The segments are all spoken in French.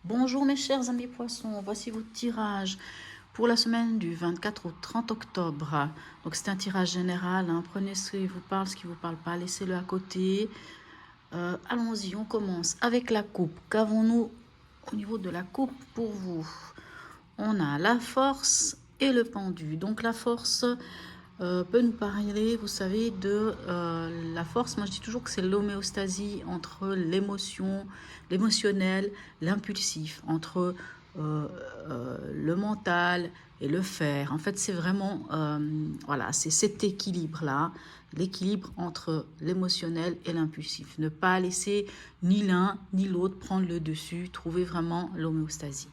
Bonjour mes chers amis poissons, voici votre tirage pour la semaine du 24 au 30 octobre. Donc c'est un tirage général, hein. Prenez ce qui vous parle, ce qui ne vous parle pas, laissez-le à côté. Allons-y, on commence avec la coupe. Qu'avons-nous au niveau de la coupe pour vous? On a la force et le pendu. Donc la force peut nous parler, vous savez, de la force. Moi, je dis toujours que c'est l'homéostasie entre l'émotion, l'émotionnel, l'impulsif, entre le mental et le faire. En fait, c'est vraiment, voilà, c'est cet équilibre-là, l'équilibre entre l'émotionnel et l'impulsif. Ne pas laisser ni l'un ni l'autre prendre le dessus, trouver vraiment l'homéostasie.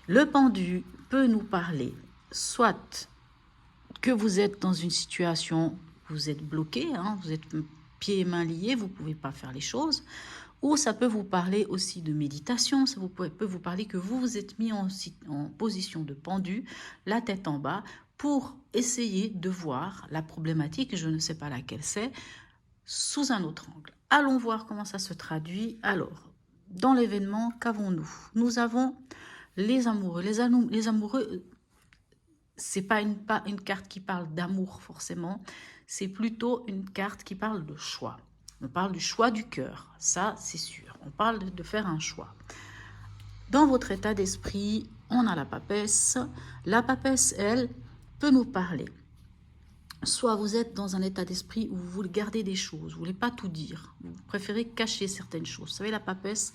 Le pendu peut nous parler soit que vous êtes dans une situation, vous êtes bloqué, hein, vous êtes pieds et mains liés, vous ne pouvez pas faire les choses, ou ça peut vous parler aussi de méditation, peut vous parler que vous vous êtes mis en position de pendu, la tête en bas, pour essayer de voir la problématique, je ne sais pas laquelle c'est, sous un autre angle. Allons voir comment ça se traduit. Alors, dans l'événement, qu'avons-nous? Nous avons les amoureux. Les amoureux, c'est pas une carte qui parle d'amour forcément, c'est plutôt une carte qui parle de choix. On parle du choix du cœur, ça c'est sûr. On parle de faire un choix. Dans votre état d'esprit, on a la papesse. La papesse, elle, peut nous parler. Soit vous êtes dans un état d'esprit où vous voulez garder des choses, vous ne voulez pas tout dire, vous préférez cacher certaines choses. Vous savez, la papesse,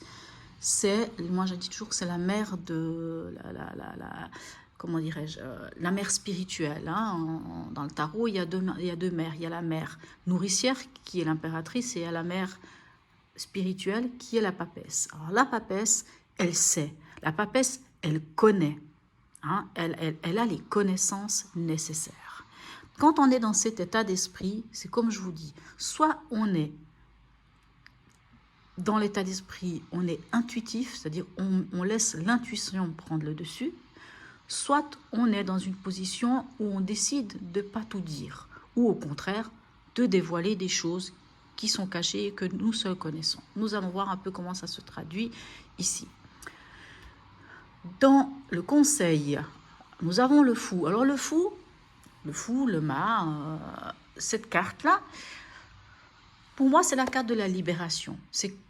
moi je dis toujours que c'est la mère de comment dirais-je, la mère spirituelle. Hein. Dans le tarot, il y a deux mères. Il y a la mère nourricière qui est l'impératrice et il y a la mère spirituelle qui est la papesse. Alors la papesse, elle sait. La papesse, elle connaît. Hein. Elle a les connaissances nécessaires. Quand on est dans cet état d'esprit, c'est comme je vous dis, soit on est dans l'état d'esprit, on est intuitif, c'est-à-dire on laisse l'intuition prendre le dessus, soit on est dans une position où on décide de ne pas tout dire, ou au contraire, de dévoiler des choses qui sont cachées et que nous seuls connaissons. Nous allons voir un peu comment ça se traduit ici. Dans le conseil, nous avons le fou. Alors le fou, le mât, cette carte-là, pour moi, c'est la carte de la libération.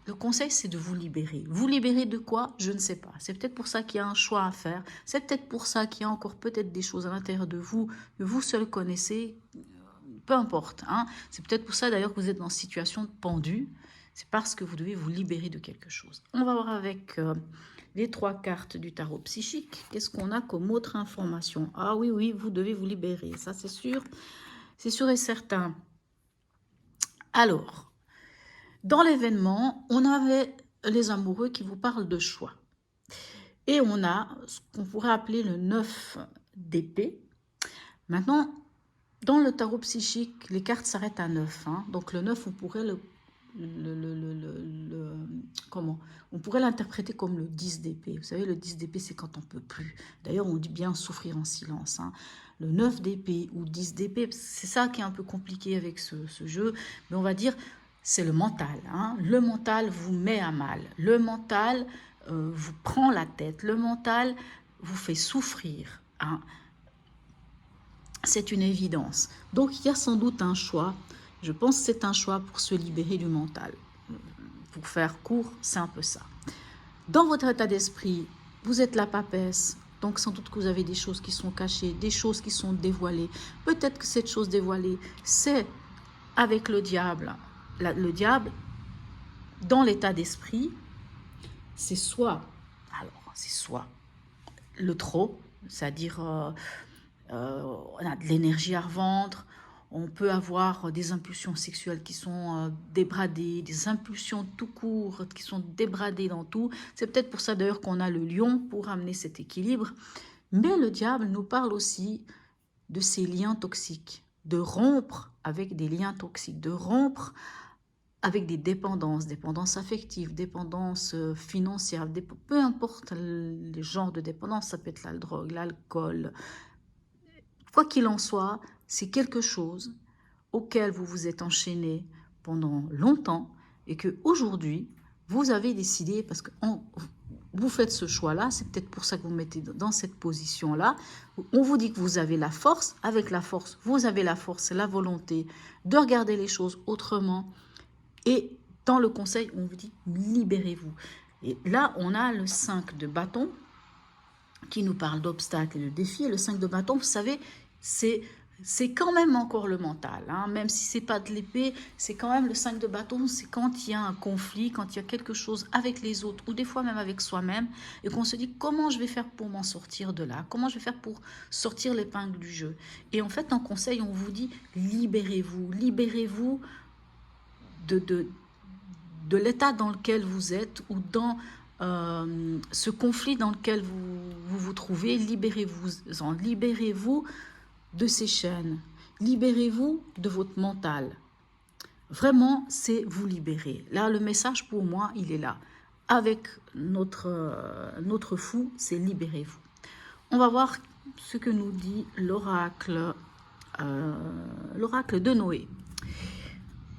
Le conseil, c'est de vous libérer. Vous libérer de quoi? Je ne sais pas. C'est peut-être pour ça qu'il y a un choix à faire. C'est peut-être pour ça qu'il y a encore peut-être des choses à l'intérieur de vous que vous seul connaissez. Peu importe. Hein. C'est peut-être pour ça d'ailleurs que vous êtes dans une situation pendue. C'est parce que vous devez vous libérer de quelque chose. On va voir avec les 3 cartes du tarot psychique. Qu'est-ce qu'on a comme autre information? Ah oui, oui, vous devez vous libérer. Ça, c'est sûr. C'est sûr et certain. Alors, dans l'événement, on avait les amoureux qui vous parlent de choix. Et on a ce qu'on pourrait appeler le 9 d'épée. Maintenant, dans le tarot psychique, les cartes s'arrêtent à 9. Hein. Donc le 9, on pourrait comment? On pourrait l'interpréter comme le 10 d'épée. Vous savez, le 10 d'épée, c'est quand on ne peut plus. D'ailleurs, on dit bien souffrir en silence. Hein. Le 9 d'épée ou 10 d'épée, c'est ça qui est un peu compliqué avec ce jeu. Mais on va dire, c'est le mental. Hein. Le mental vous met à mal. Le mental vous prend la tête. Le mental vous fait souffrir. Hein. C'est une évidence. Donc, il y a sans doute un choix. Je pense que c'est un choix pour se libérer du mental. Pour faire court, c'est un peu ça. Dans votre état d'esprit, vous êtes la papesse. Donc, sans doute que vous avez des choses qui sont cachées, des choses qui sont dévoilées. Peut-être que cette chose dévoilée, c'est avec le diable. Le diable, dans l'état d'esprit, c'est soit le trop, c'est-à-dire on a de l'énergie à revendre, on peut avoir des impulsions sexuelles qui sont débradées, des impulsions tout court qui sont débradées dans tout. C'est peut-être pour ça d'ailleurs qu'on a le lion pour amener cet équilibre. Mais le diable nous parle aussi de ces liens toxiques, de rompre avec des liens toxiques, de rompre avec des dépendances affectives, dépendances financières, peu importe le genre de dépendance, ça peut être la drogue, l'alcool. Quoi qu'il en soit, c'est quelque chose auquel vous vous êtes enchaîné pendant longtemps et que aujourd'hui vous avez décidé, parce que vous faites ce choix-là, c'est peut-être pour ça que vous vous mettez dans cette position-là. On vous dit que vous avez la force. Avec la force, vous avez la force, la volonté de regarder les choses autrement. Et dans le conseil, on vous dit libérez-vous. Et là, on a le 5 de bâton qui nous parle d'obstacles et de défis. Et le 5 de bâton, vous savez, c'est quand même encore le mental, hein. Même si c'est pas de l'épée, c'est quand même le 5 de bâton, c'est quand il y a un conflit, quand il y a quelque chose avec les autres, ou des fois même avec soi-même, et qu'on se dit comment je vais faire pour m'en sortir de là, comment je vais faire pour sortir l'épingle du jeu. Et en fait, en conseil, on vous dit libérez-vous, libérez-vous de l'état dans lequel vous êtes, ou dans ce conflit dans lequel vous trouvez. Libérez-vous-en, libérez-vous de ces chaînes. Libérez-vous de votre mental. Vraiment, c'est vous libérer. Là, le message pour moi, il est là. Avec notre fou, c'est libérez-vous. On va voir ce que nous dit l'oracle de Noé.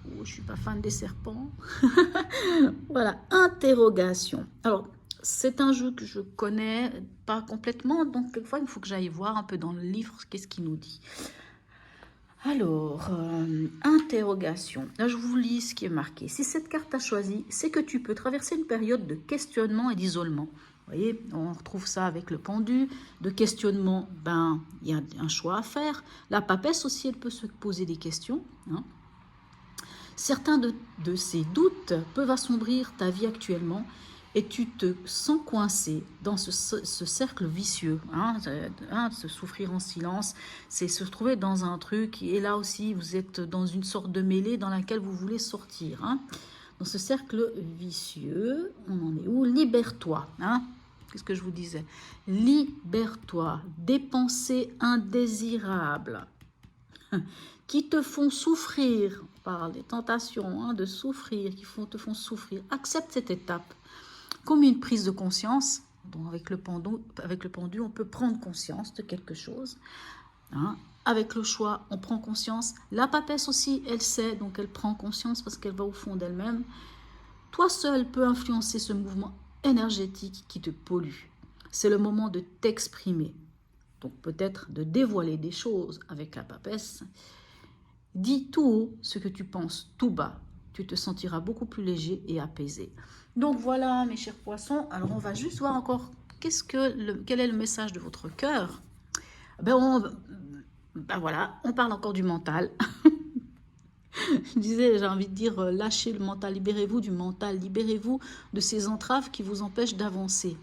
Oh, je ne suis pas fan des serpents. Voilà, interrogation. Alors, c'est un jeu que je connais pas complètement, donc quelquefois il faut que j'aille voir un peu dans le livre qu'est-ce qu'il nous dit. Alors, interrogation. Là, je vous lis ce qui est marqué. Si cette carte a choisi, c'est que tu peux traverser une période de questionnement et d'isolement. Vous voyez, on retrouve ça avec le pendu. De questionnement, ben, il y a un choix à faire. La papesse aussi, elle peut se poser des questions, hein. Certains de ces doutes peuvent assombrir ta vie actuellement et tu te sens coincé dans ce cercle vicieux, hein, se souffrir en silence, c'est se retrouver dans un truc, et là aussi vous êtes dans une sorte de mêlée dans laquelle vous voulez sortir, hein. Dans ce cercle vicieux, on en est où? Libère-toi, hein. Qu'est-ce que je vous disais? Libère-toi des pensées indésirables qui te font souffrir. On parle des tentations, hein, de souffrir, te font souffrir. Accepte cette étape comme une prise de conscience. Donc avec le pendu, on peut prendre conscience de quelque chose, hein. Avec le choix, on prend conscience. La papesse aussi, elle sait, donc elle prend conscience parce qu'elle va au fond d'elle-même. Toi seul peux influencer ce mouvement énergétique qui te pollue. C'est le moment de t'exprimer. Donc peut-être de dévoiler des choses avec la papesse. Dis tout haut ce que tu penses tout bas. Tu te sentiras beaucoup plus léger et apaisé. Donc voilà, mes chers poissons. Alors on va juste voir encore quel est le message de votre cœur. Ben voilà, on parle encore du mental. Je disais, j'ai envie de dire, lâchez le mental, libérez-vous du mental, libérez-vous de ces entraves qui vous empêchent d'avancer.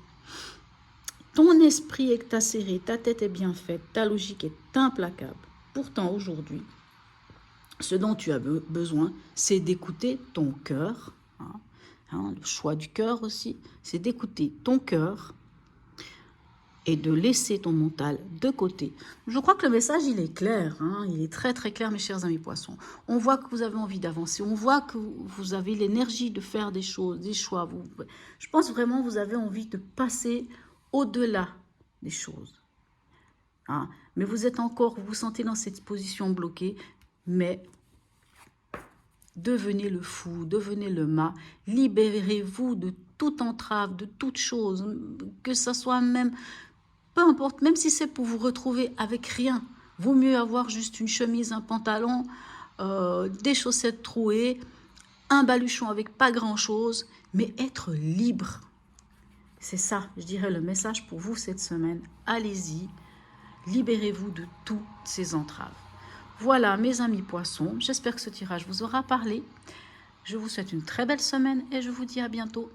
Ton esprit est acéré, ta tête est bien faite, ta logique est implacable. Pourtant, aujourd'hui, ce dont tu as besoin, c'est d'écouter ton cœur, hein, le choix du cœur aussi, c'est d'écouter ton cœur et de laisser ton mental de côté. Je crois que le message, il est clair, hein, il est très très clair, mes chers amis poissons. On voit que vous avez envie d'avancer, on voit que vous avez l'énergie de faire des choses, des choix. Je pense vraiment que vous avez envie de passer au-delà des choses, hein. Mais vous êtes encore, vous vous sentez dans cette position bloquée, mais devenez le fou, devenez le mât, libérez-vous de toute entrave, de toute chose, que ça soit même, peu importe, même si c'est pour vous retrouver avec rien, vaut mieux avoir juste une chemise, un pantalon, des chaussettes trouées, un baluchon avec pas grand-chose, mais être libre. C'est ça, je dirais, le message pour vous cette semaine. Allez-y, libérez-vous de toutes ces entraves. Voilà, mes amis poissons, j'espère que ce tirage vous aura parlé. Je vous souhaite une très belle semaine et je vous dis à bientôt.